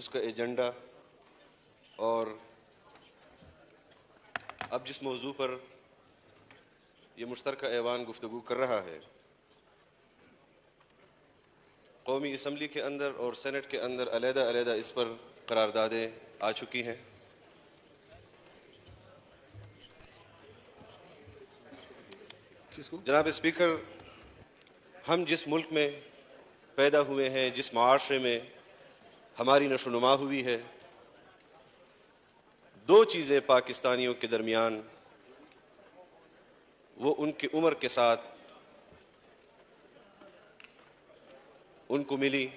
اس کا ایجنڈا اور اب جس موضوع پر یہ مشترکہ ایوان گفتگو کر رہا ہے، قومی اسمبلی کے اندر اور سینٹ کے اندر علیحدہ علیحدہ اس پر قراردادیں آ چکی ہیں۔ جناب اسپیکر، ہم جس ملک میں پیدا ہوئے ہیں، جس معاشرے میں ہماری نشو و نما ہوئی ہے، دو چیزیں پاکستانیوں کے درمیان وہ ان کی عمر کے ساتھ ان کو ملی۔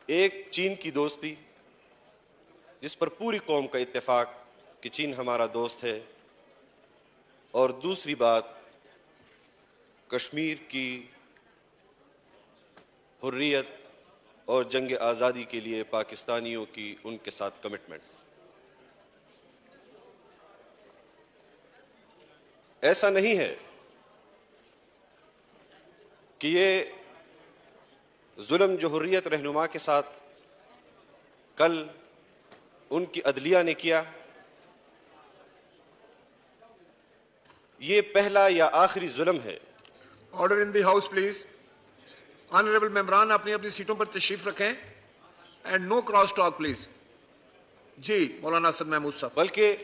ایک چین کی دوستی، جس پر پوری قوم کا اتفاق کہ چین ہمارا دوست ہے، اور دوسری بات کشمیر کی حریت اور جنگ آزادی کے لیے پاکستانیوں کی ان کے ساتھ کمٹمنٹ۔ ایسا نہیں ہے کہ یہ ظلم جو حریت رہنما کے ساتھ کل ان کی عدلیہ نے کیا، یہ پہلا یا آخری ظلم ہے۔ Order in the house please. Honourable ممبران اپنی اپنی سیٹوں پر تشریف رکھیں and no cross talk please. جی مولانا اسد محمود صاحب۔ بلکہ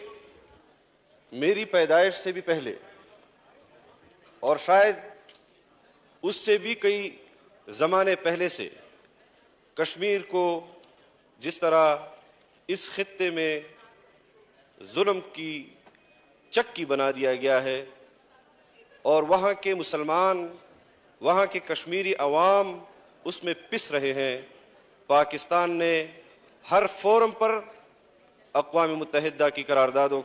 میری پیدائش سے بھی پہلے اور شاید اس سے بھی کئی زمانے پہلے سے کشمیر کو جس طرح اس خطے میں ظلم کی چکی بنا دیا گیا ہے اور وہاں کے مسلمان، وہاں کے کشمیری عوام اس میں پس رہے ہیں، پاکستان نے ہر فورم پر اقوام متحدہ کی قراردادوں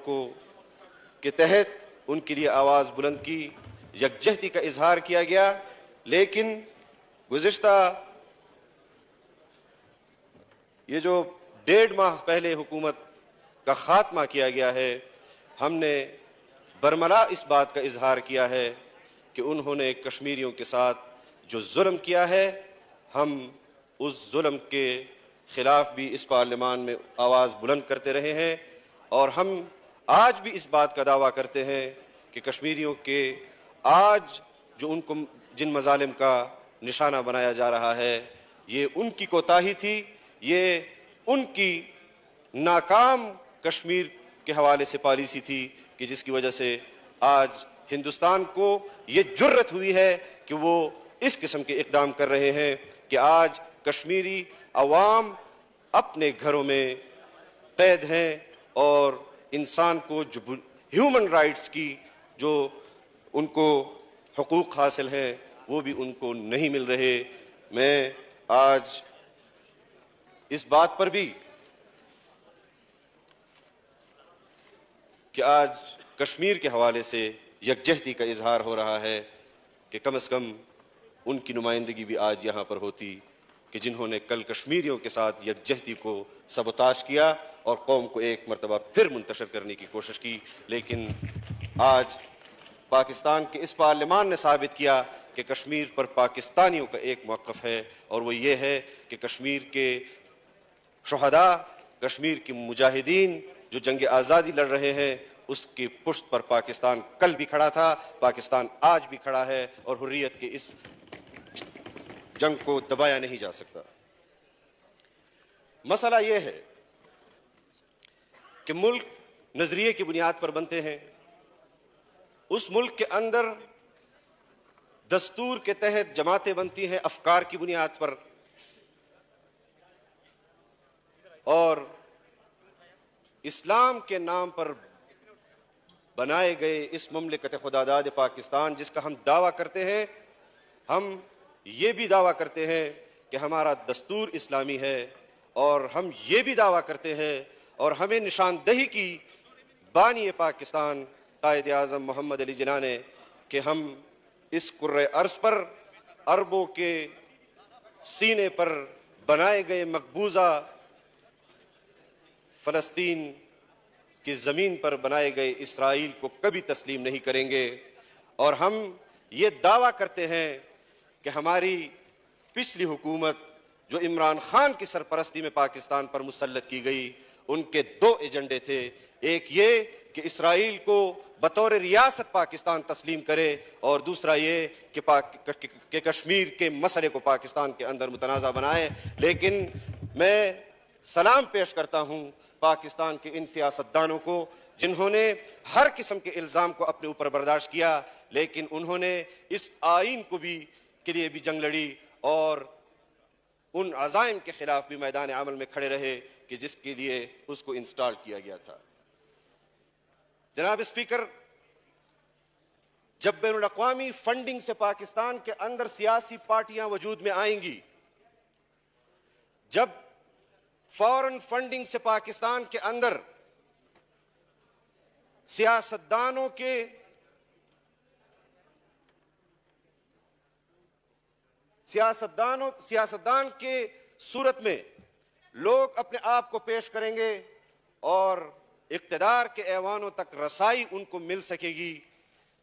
کے تحت ان کے لیے آواز بلند کی، یکجہتی کا اظہار کیا گیا۔ لیکن گزشتہ یہ جو 1.5 ماہ پہلے حکومت کا خاتمہ کیا گیا ہے، ہم نے برملا اس بات کا اظہار کیا ہے کہ انہوں نے کشمیریوں کے ساتھ جو ظلم کیا ہے، ہم اس ظلم کے خلاف بھی اس پارلیمان میں آواز بلند کرتے رہے ہیں، اور ہم آج بھی اس بات کا دعویٰ کرتے ہیں کہ کشمیریوں کے آج جو ان کو جن مظالم کا نشانہ بنایا جا رہا ہے، یہ ان کی کوتاہی تھی، یہ ان کی ناکام کشمیر کے حوالے سے پالیسی تھی کہ جس کی وجہ سے آج ہندوستان کو یہ جرت ہوئی ہے کہ وہ اس قسم کے اقدام کر رہے ہیں کہ آج کشمیری عوام اپنے گھروں میں قید ہیں اور انسان کو جو ہیومن رائٹس کی جو ان کو حقوق حاصل ہیں وہ بھی ان کو نہیں مل رہے۔ میں آج اس بات پر بھی کہ آج کشمیر کے حوالے سے یکجہتی کا اظہار ہو رہا ہے کہ کم از کم ان کی نمائندگی بھی آج یہاں پر ہوتی کہ جنہوں نے کل کشمیریوں کے ساتھ یکجہتی کو سبوتاش کیا اور قوم کو ایک مرتبہ پھر منتشر کرنے کی کوشش کی۔ لیکن آج پاکستان کے اس پارلیمان نے ثابت کیا کہ کشمیر پر پاکستانیوں کا ایک موقف ہے، اور وہ یہ ہے کہ کشمیر کے شہداء، کشمیر کے مجاہدین جو جنگ آزادی لڑ رہے ہیں، اس کی پشت پر پاکستان کل بھی کھڑا تھا، پاکستان آج بھی کھڑا ہے، اور حریت کے اس جنگ کو دبایا نہیں جا سکتا۔ مسئلہ یہ ہے کہ ملک نظریے کی بنیاد پر بنتے ہیں، اس ملک کے اندر دستور کے تحت جماعتیں بنتی ہیں افکار کی بنیاد پر، اور اسلام کے نام پر بنائے گئے اس مملکت خداداد پاکستان جس کا ہم دعویٰ کرتے ہیں، ہم یہ بھی دعویٰ کرتے ہیں کہ ہمارا دستور اسلامی ہے، اور ہم یہ بھی دعویٰ کرتے ہیں اور ہمیں نشاندہی کی بانی پاکستان قائد اعظم محمد علی جناح نے کہ ہم اس کرۂ ارض پر عربوں کے سینے پر بنائے گئے مقبوضہ فلسطین کی زمین پر بنائے گئے اسرائیل کو کبھی تسلیم نہیں کریں گے، اور ہم یہ دعویٰ کرتے ہیں کہ ہماری پچھلی حکومت جو عمران خان کی سرپرستی میں پاکستان پر مسلط کی گئی، ان کے دو ایجنڈے تھے، ایک یہ کہ اسرائیل کو بطور ریاست پاکستان تسلیم کرے، اور دوسرا یہ کہ کشمیر کے مسئلے کو پاکستان کے اندر متنازع بنائے۔ لیکن میں سلام پیش کرتا ہوں پاکستان کے ان سیاستدانوں کو جنہوں نے ہر قسم کے الزام کو اپنے اوپر برداشت کیا، لیکن انہوں نے اس آئین کے لیے بھی جنگ لڑی اور ان عزائم کے خلاف بھی میدان عمل میں کھڑے رہے کہ جس کے لیے اس کو انسٹال کیا گیا تھا۔ جناب اسپیکر، جب بین الاقوامی فنڈنگ سے پاکستان کے اندر سیاسی پارٹیاں وجود میں آئیں گی، جب فورن فنڈنگ سے پاکستان کے اندر سیاستدان کے صورت میں لوگ اپنے آپ کو پیش کریں گے اور اقتدار کے ایوانوں تک رسائی ان کو مل سکے گی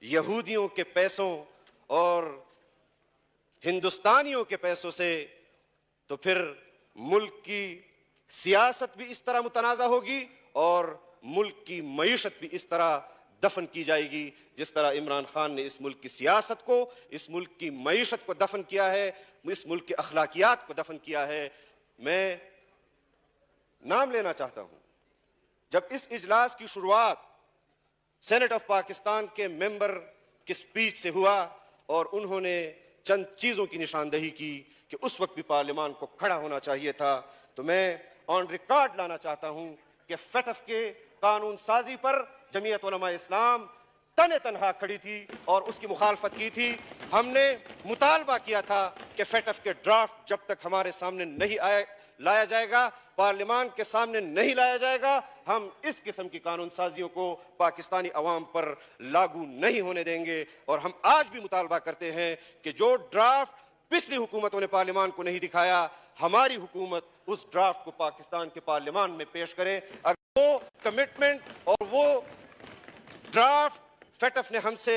یہودیوں کے پیسوں اور ہندوستانیوں کے پیسوں سے، تو پھر ملک کی سیاست بھی اس طرح متنازع ہوگی اور ملک کی معیشت بھی اس طرح دفن کی جائے گی جس طرح عمران خان نے اس ملک کی سیاست کو، اس ملک کی معیشت کو دفن کیا ہے، اس ملک کے اخلاقیات کو دفن کیا ہے۔ میں نام لینا چاہتا ہوں، جب اس اجلاس کی شروعات سینٹ آف پاکستان کے ممبر کی سپیچ سے ہوا اور انہوں نے چند چیزوں کی نشاندہی کی کہ اس وقت بھی پارلیمان کو کھڑا ہونا چاہیے تھا، تو میں آن ریکارڈ لانا چاہتا ہوں کہ فیٹف کے قانون سازی پر جمعیت علماء اسلام تنہا کھڑی تھی اور اس کی مخالفت کی تھی۔ ہم نے مطالبہ کیا تھا کہ فیٹف کے ڈرافٹ جب تک ہمارے سامنے نہیں لایا جائے گا، پارلیمان کے سامنے نہیں لایا جائے گا، ہم اس قسم کی قانون سازیوں کو پاکستانی عوام پر لاگو نہیں ہونے دیں گے۔ اور ہم آج بھی مطالبہ کرتے ہیں کہ جو ڈرافٹ پچھلی حکومتوں نے پارلیمان کو نہیں دکھایا، ہماری حکومت اس ڈرافٹ کو پاکستان کے پارلیمان میں پیش کرے۔ اگر وہ کمٹمنٹ اور وہ ڈرافٹ فیٹف نے ہم سے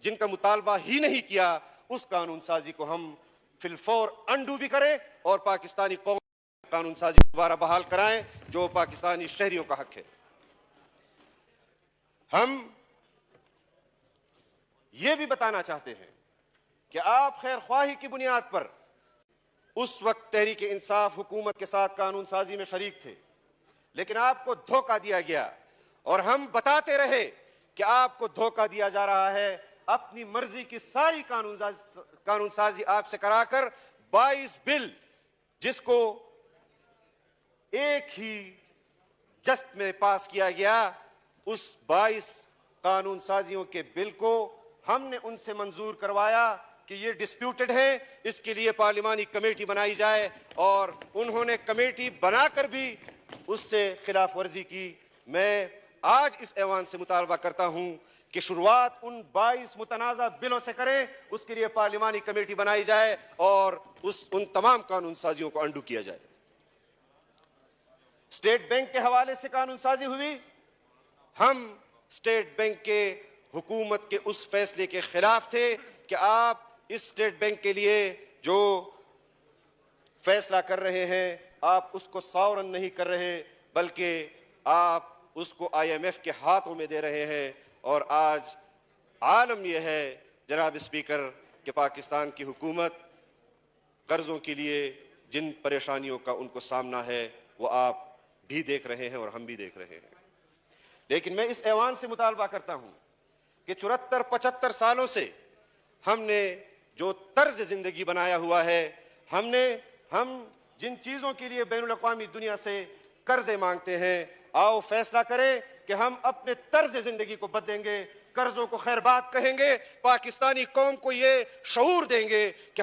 جن کا مطالبہ ہی نہیں کیا، اس قانون سازی کو ہم فی الفور انڈو بھی کریں اور پاکستانی قوم قانون سازی دوبارہ بحال کرائیں جو پاکستانی شہریوں کا حق ہے۔ ہم یہ بھی بتانا چاہتے ہیں کہ آپ خیر خواہی کی بنیاد پر اس وقت تحریک انصاف حکومت کے ساتھ قانون سازی میں شریک تھے، لیکن آپ کو دھوکہ دیا گیا اور ہم بتاتے رہے کہ آپ کو دھوکہ دیا جا رہا ہے۔ اپنی مرضی کی ساری قانون سازی آپ سے کرا کر 22 بل جس کو ایک ہی جست میں پاس کیا گیا، اس 22 قانون سازیوں کے بل کو ہم نے ان سے منظور کروایا کہ یہ ڈسپیوٹڈ ہے، اس کے لیے پارلیمانی کمیٹی بنائی جائے، اور انہوں نے کمیٹی بنا کر بھی اس سے خلاف ورزی کی۔ میں آج اس ایوان سے مطالبہ کرتا ہوں کہ شروعات ان 22 متنازع بلوں سے کریں، اس کے لیے پارلیمانی کمیٹی بنائی جائے اور ان تمام قانون سازیوں کو انڈو کیا جائے۔ اسٹیٹ بینک کے حوالے سے قانون سازی ہوئی، ہم اسٹیٹ بینک کے حکومت کے اس فیصلے کے خلاف تھے کہ آپ اس اسٹیٹ بینک کے لیے جو فیصلہ کر رہے ہیں آپ اس کو ساورن نہیں کر رہے بلکہ آپ اس کو آئی ایم ایف کے ہاتھوں میں دے رہے ہیں۔ اور آج عالم یہ ہے جناب اسپیکر کہ پاکستان کی حکومت قرضوں کے لیے جن پریشانیوں کا ان کو سامنا ہے وہ آپ بھی دیکھ رہے ہیں اور ہم بھی دیکھ رہے ہیں۔ لیکن میں اس ایوان سے مطالبہ کرتا ہوں کہ 74-75 سالوں سے ہم نے جو طرز زندگی بنایا ہوا ہے، ہم جن چیزوں کے لیے بین الاقوامی دنیا سے قرضے مانگتے ہیں، آؤ فیصلہ کریں کہ ہم اپنے طرز زندگی کو بدلیں گے، قرضوں کو خیر بات کہیں گے، پاکستانی قوم کو یہ شعور دیں گے کہ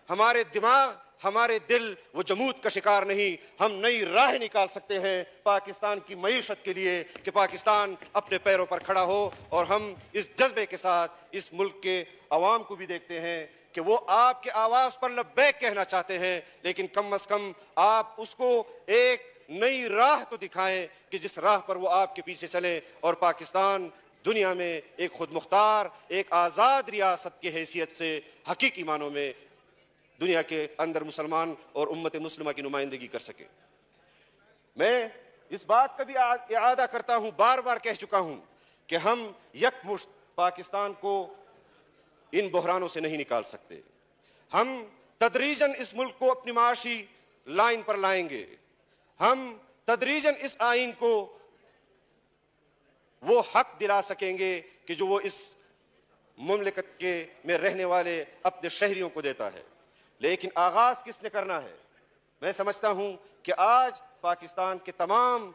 ہمارے دماغ، ہمارے دل وہ جمود کا شکار نہیں، ہم نئی راہ نکال سکتے ہیں پاکستان کی معیشت کے لیے کہ پاکستان اپنے پیروں پر کھڑا ہو۔ اور ہم اس جذبے کے ساتھ اس ملک کے عوام کو بھی دیکھتے ہیں کہ وہ آپ کے آواز پر لبیک کہنا چاہتے ہیں، لیکن کم از کم آپ اس کو ایک نئی راہ تو دکھائیں کہ جس راہ پر وہ آپ کے پیچھے چلیں اور پاکستان دنیا میں ایک خود مختار، ایک آزاد ریاست کی حیثیت سے حقیقی معنوں میں دنیا کے اندر مسلمان اور امت مسلمہ کی نمائندگی کر سکے۔ میں اس بات کا بھی اعادہ کرتا ہوں، بار بار کہہ چکا ہوں کہ ہم یکمشت پاکستان کو ان بحرانوں سے نہیں نکال سکتے۔ ہم تدریجاً اس ملک کو اپنی معاشی لائن پر لائیں گے، ہم تدریجاً اس آئین کو وہ حق دلا سکیں گے کہ جو وہ اس مملکت میں رہنے والے اپنے شہریوں کو دیتا ہے۔ لیکن آغاز کس نے کرنا ہے؟ میں سمجھتا ہوں کہ آج پاکستان کے تمام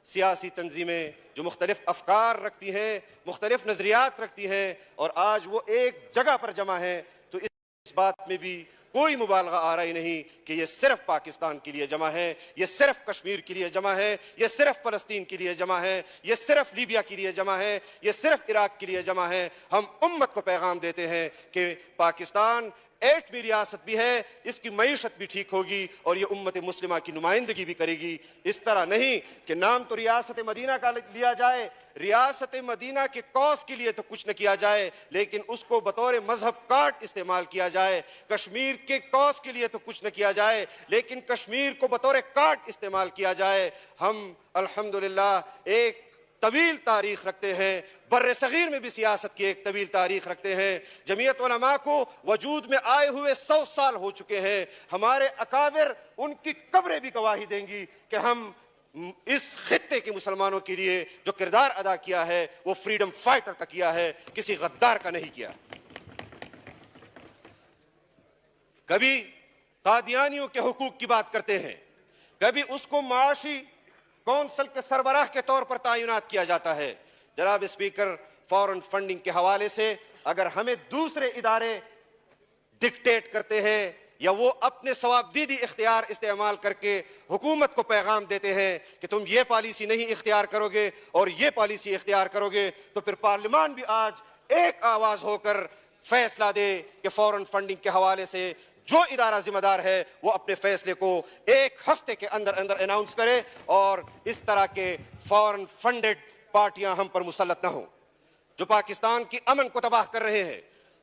سیاسی تنظیمیں جو مختلف افکار رکھتی ہیں، مختلف نظریات رکھتی ہیں، اور آج وہ ایک جگہ پر جمع ہیں، تو اس بات میں بھی کوئی مبالغہ آ رہی نہیں کہ یہ صرف پاکستان کے لیے جمع ہے، یہ صرف کشمیر کے لیے جمع ہے، یہ صرف فلسطین کے لیے جمع ہے، یہ صرف لیبیا کے لیے جمع ہے، یہ صرف عراق کے لیے جمع ہے۔ ہم امت کو پیغام دیتے ہیں کہ پاکستان ایٹمی ریاست بھی ہے، اس کی معیشت بھی ٹھیک ہوگی اور یہ امت مسلمہ کی نمائندگی بھی کرے گی۔ اس طرح نہیں کہ نام تو ریاست مدینہ کا لیا جائے، ریاست مدینہ کے کوس کے لیے تو کچھ نہ کیا جائے، لیکن اس کو بطور مذہب کارڈ استعمال کیا جائے۔ کشمیر کے کوس کے لیے تو کچھ نہ کیا جائے، لیکن کشمیر کو بطور کارڈ استعمال کیا جائے۔ ہم الحمدللہ ایک طویل تاریخ رکھتے ہیں، بر صغیر میں بھی سیاست کی ایک طویل تاریخ رکھتے ہیں۔ جمعیت علماء کو وجود میں آئے ہوئے 100 سال ہو چکے ہیں۔ ہمارے اکابر، ان کی قبریں بھی گواہی دیں گی کہ ہم اس خطے کے مسلمانوں کے لیے جو کردار ادا کیا ہے وہ فریڈم فائٹر کا کیا ہے، کسی غدار کا نہیں کیا۔ کبھی قادیانیوں کے حقوق کی بات کرتے ہیں، کبھی اس کو معاشی کونسل کے سربراہ کے طور پر تعینات کیا جاتا ہے۔ جناب اسپیکر، فارن فنڈنگ کے حوالے سے اگر ہمیں دوسرے ادارے ڈکٹیٹ کرتے ہیں یا وہ اپنے ثوابدیدی اختیار استعمال کر کے حکومت کو پیغام دیتے ہیں کہ تم یہ پالیسی نہیں اختیار کرو گے اور یہ پالیسی اختیار کرو گے، تو پھر پارلیمان بھی آج ایک آواز ہو کر فیصلہ دے کہ فارن فنڈنگ کے حوالے سے جو ادارہ ذمہ دار ہے وہ اپنے فیصلے کو ایک ہفتے کے اندر اناؤنس کرے اور اس طرح کے فارن فنڈڈ پارٹیاں ہم پر مسلط نہ ہوں، جو پاکستان کی امن کو تباہ کر رہے ہیں،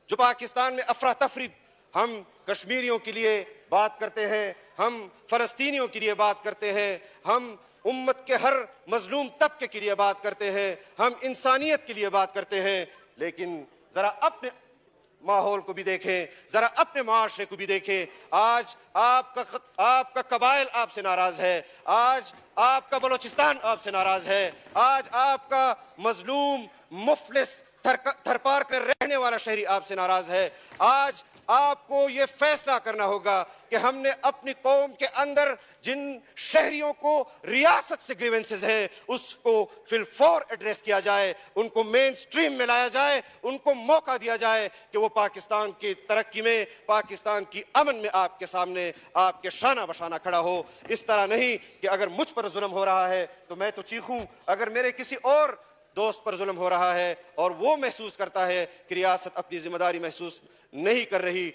جو پاکستان میں افراتفری۔ ہم کشمیریوں کے لیے بات کرتے ہیں، ہم فلسطینیوں کے لیے بات کرتے ہیں، ہم امت کے ہر مظلوم طبقے کے لیے بات کرتے ہیں، ہم انسانیت کے لیے بات کرتے ہیں، لیکن ذرا اپنے ماحول کو بھی دیکھیں، ذرا اپنے معاشرے کو بھی دیکھیں۔ آج آپ کا قبائل آپ سے ناراض ہے، آج آپ کا بلوچستان آپ سے ناراض ہے، آج آپ کا مظلوم مفلس تھرپار کر رہنے والا شہری آپ سے ناراض ہے۔ آج آپ کو یہ فیصلہ کرنا ہوگا کہ ہم نے اپنی قوم کے اندر جن شہریوں کو ریاست سے گریونسز ہیں اس کو فی الفور ایڈریس کیا جائے، ان کو مین سٹریم میں لایا جائے، ان کو موقع دیا جائے کہ وہ پاکستان کی ترقی میں، پاکستان کی امن میں آپ کے سامنے آپ کے شانہ بشانہ کھڑا ہو۔ اس طرح نہیں کہ اگر مجھ پر ظلم ہو رہا ہے تو میں تو چیخوں، اگر میرے کسی اور دوست پر ظلم ہو رہا ہے اور وہ محسوس کرتا ہے کہ ریاست اپنی ذمہ داری محسوس نہیں کر رہی،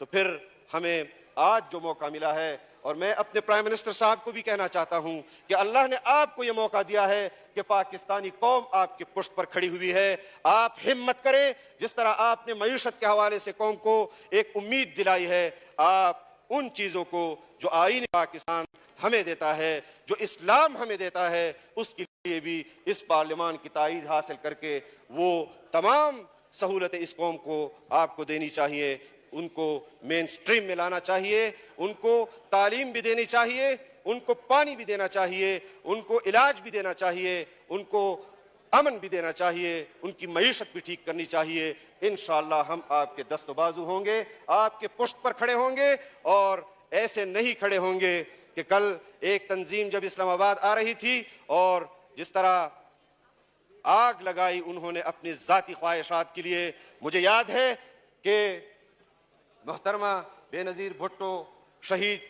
تو پھر ہمیں آج جو موقع ملا ہے، اور میں اپنے پرائم منسٹر صاحب کو بھی کہنا چاہتا ہوں کہ اللہ نے آپ کو یہ موقع دیا ہے کہ پاکستانی قوم آپ کی پشت پر کھڑی ہوئی ہے۔ آپ ہمت کریں، جس طرح آپ نے معیشت کے حوالے سے قوم کو ایک امید دلائی ہے، آپ ان چیزوں کو جو آئین پاکستان ہمیں دیتا ہے، جو اسلام ہمیں دیتا ہے، اس کے لیے بھی اس پارلیمان کی تائید حاصل کر کے وہ تمام سہولتیں اس قوم کو آپ کو دینی چاہیے، ان کو مین سٹریم میں لانا چاہیے، ان کو تعلیم بھی دینی چاہیے، ان کو پانی بھی دینا چاہیے، ان کو علاج بھی دینا چاہیے، ان کو امن بھی دینا چاہیے، ان کی معیشت بھی ٹھیک کرنی چاہیے۔ انشاءاللہ ہم آپ کے دست و بازو ہوں گے، آپ کے پشت پر کھڑے ہوں گے، اور ایسے نہیں کھڑے ہوں گے کہ کل ایک تنظیم جب اسلام آباد آ رہی تھی اور جس طرح آگ لگائی انہوں نے اپنی ذاتی خواہشات کے لیے۔ مجھے یاد ہے کہ محترمہ بے نظیر بھٹو شہید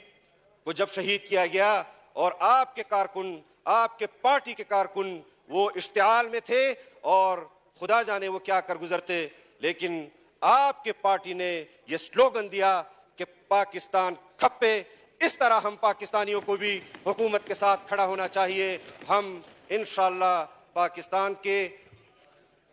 کو جب شہید کیا گیا اور آپ کے کارکن، آپ کے پارٹی کے کارکن وہ اشتعال میں تھے اور خدا جانے وہ کیا کر گزرتے، لیکن آپ کے پارٹی نے یہ سلوگن دیا کہ پاکستان کھپے۔ اس طرح ہم پاکستانیوں کو بھی حکومت کے ساتھ کھڑا ہونا چاہیے۔ ہم انشاءاللہ پاکستان کے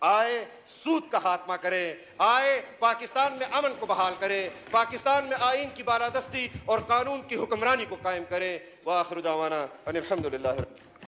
آئے سود کا خاتمہ کرے، آئے پاکستان میں امن کو بحال کرے، پاکستان میں آئین کی بالادستی اور قانون کی حکمرانی کو قائم کرے۔ وآخر دعوانا ان الحمد للہ۔